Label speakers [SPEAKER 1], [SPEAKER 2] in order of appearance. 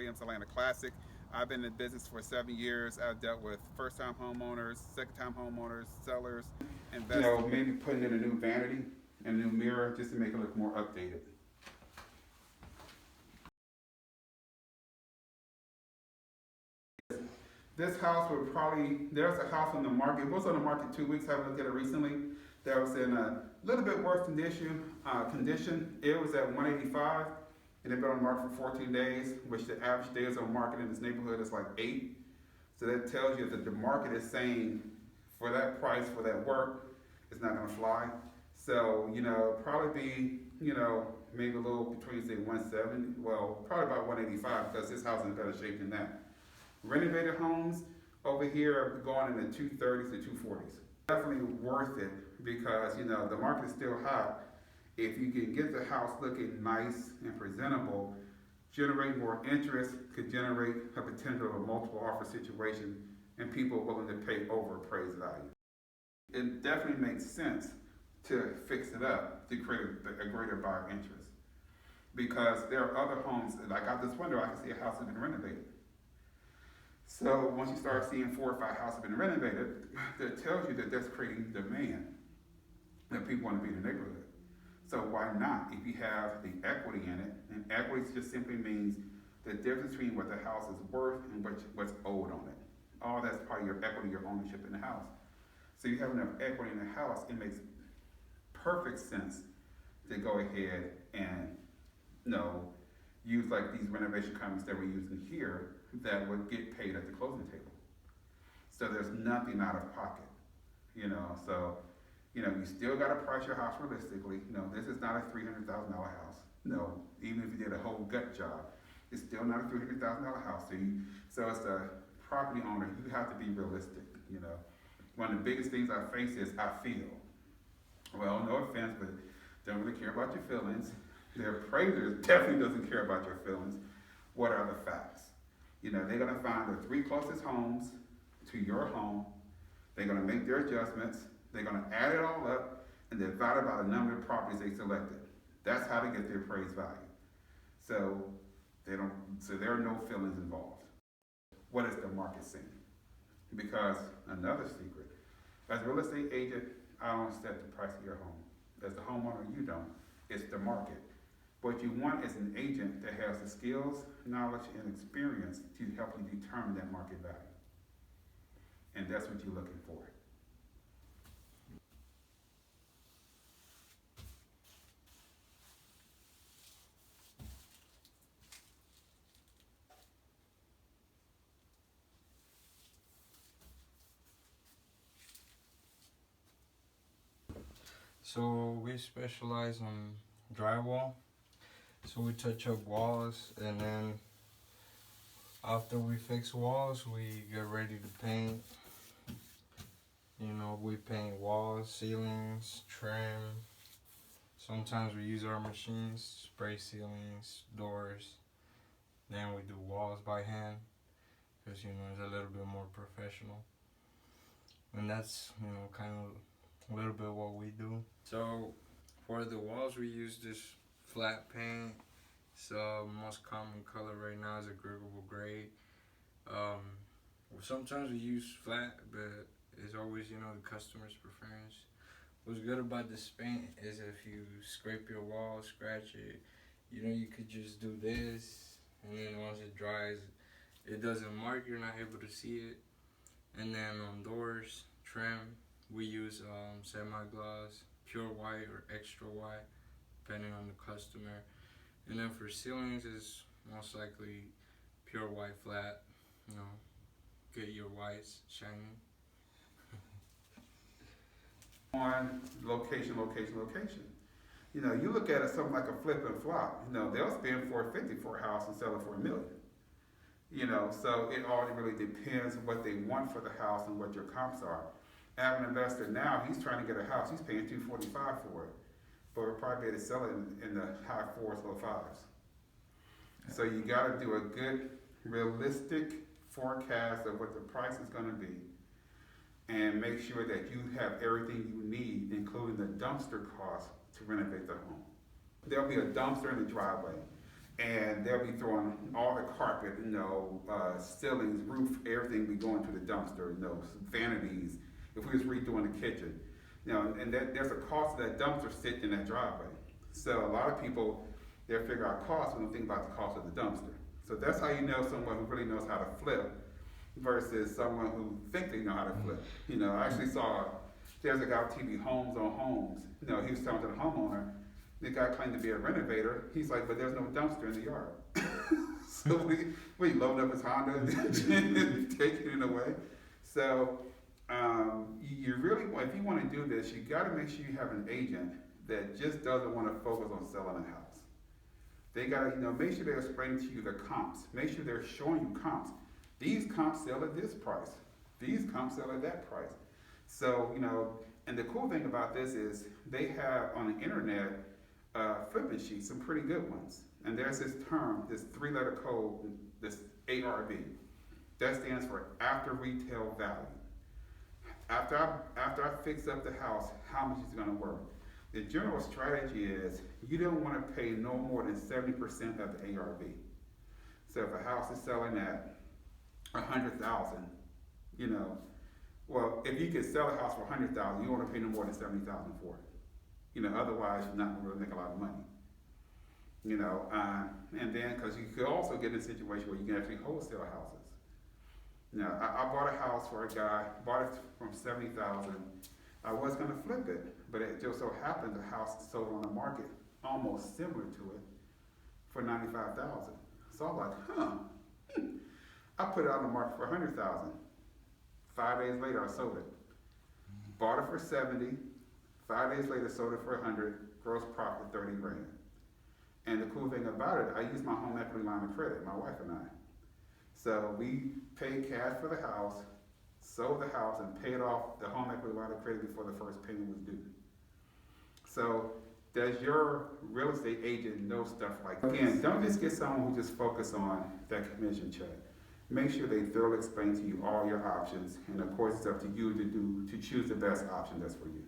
[SPEAKER 1] Williams Atlanta Classic. I've been in business for 7 years. I've dealt with first-time homeowners, second-time homeowners, sellers, investors. Maybe putting in a new vanity and a new mirror just to make it look more updated. This house would probably, there's a house on the market, it was on the market 2 weeks, I haven't looked at it recently, that was in a little bit worse condition. It was at 185, and it's been on the market for 14 days, which the average days on market in this neighborhood is like 8. So that tells you that the market is saying for that price, for that work, it's not gonna fly. So, probably be, maybe a little between say 170, well, probably about 185 because this house is in better shape than that. Renovated homes over here are going in the 230s to 240s. Definitely worth it because the market is still hot. If you can get the house looking nice and presentable, generate more interest, could generate a potential of a multiple offer situation, and people are willing to pay over appraised value. It definitely makes sense to fix it up to create a greater buyer interest because there are other homes, like out this window, I can see a house that's been renovated. So once you start seeing 4 or 5 houses have been renovated, that tells you that that's creating demand, that people want to be in the neighborhood. So why not? If you have the equity in it, and equity just simply means the difference between what the house is worth and what's owed on it. All that's part of your equity, your ownership in the house. So you have enough equity in the house, it makes perfect sense to go ahead and use like these renovation companies that we're using here that would get paid at the closing table. So there's nothing out of pocket, so, you still gotta price your house realistically. This is not a $300,000 house. No, even if you did a whole gut job, it's still not a $300,000 house. So as a property owner, you have to be realistic, One of the biggest things I face is I feel. Well, no offense, but don't really care about your feelings. The appraiser definitely doesn't care about your feelings. What are the facts? They're gonna find the 3 closest homes to your home. They're gonna make their adjustments. They're gonna add it all up and divide it by the number of properties they selected. That's how they get their appraised value. So there are no feelings involved. What is the market saying? Because another secret, as a real estate agent, I don't set the price of your home. As the homeowner, you don't. It's the market. What you want is an agent that has the skills, knowledge, and experience to help you determine that market value. And that's what you're looking for.
[SPEAKER 2] So we specialize on drywall. So we touch up walls, and then after we fix walls, we get ready to paint. We paint walls, ceilings, trim. Sometimes we use our machines, spray ceilings, doors. Then we do walls by hand, because it's a little bit more professional. And that's kind of a little bit what we do. So for the walls, we use this flat paint. It's the most common color right now is agreeable gray. Sometimes we use flat, but it's always the customer's preference. What's good about this paint is if you scrape your wall, scratch it, you could just do this, and then once it dries, it doesn't mark, you're not able to see it. And then on doors, trim, we use semi-gloss, pure white or extra white, depending on the customer. And then for ceilings, is most likely pure white flat, get your whites shining.
[SPEAKER 1] On location. You look at it something like a flip and flop. They'll spend $450 for a house and sell it for $1 million. So it all really depends what they want for the house and what your comps are. I have an investor now, he's trying to get a house, he's paying $245 for it. But we're probably able to sell it in the high 4s, low 5s. So you gotta do a good, realistic forecast of what the price is gonna be, and make sure that you have everything you need, including the dumpster cost to renovate the home. There'll be a dumpster in the driveway, and they'll be throwing all the carpet carpet, ceilings, roof, everything be going to the dumpster, vanities, if we was redoing the kitchen. And there's a cost of that dumpster sitting in that driveway. So a lot of people, they figure out cost when they think about the cost of the dumpster. So that's how you know someone who really knows how to flip versus someone who think they know how to flip. I actually saw, there's a guy on TV, Homes on Homes. He was telling to the homeowner, the guy claimed to be a renovator. He's like, but there's no dumpster in the yard. So we loaded up his Honda and taking it away. So you really, if you want to do this, you got to make sure you have an agent that just doesn't want to focus on selling a house. They got to, make sure they're explaining to you the comps. Make sure they're showing you comps. These comps sell at this price. These comps sell at that price. So, and the cool thing about this is they have on the internet flipping sheets, some pretty good ones. And there's this term, this 3-letter code, this ARV. That stands for after retail value. After I fix up the house, how much is it going to work? The general strategy is you don't want to pay no more than 70% of the ARV. So if a house is selling at $100,000, well, if you could sell a house for $100,000, you don't want to pay no more than $70,000 for it. Otherwise you're not going to really make a lot of money. And then because you could also get in a situation where you can actually wholesale houses. I bought a house for a guy, bought it from $70,000. I was going to flip it, but it just so happened the house sold on the market almost similar to it for $95,000. So I'm like, I put it on the market for $100,000. 5 days later, I sold it. Bought it for $70,000. 5 days later, sold it for $100,000. Gross profit $30,000. And the cool thing about it, I used my home equity line of credit, my wife and I. So we paid cash for the house, sold the house, and paid off the home equity line of credit before the first payment was due. So does your real estate agent know stuff like that? Again, don't just get someone who just focus on that commission check. Make sure they thoroughly explain to you all your options, and of course it's up to you to choose the best option that's for you.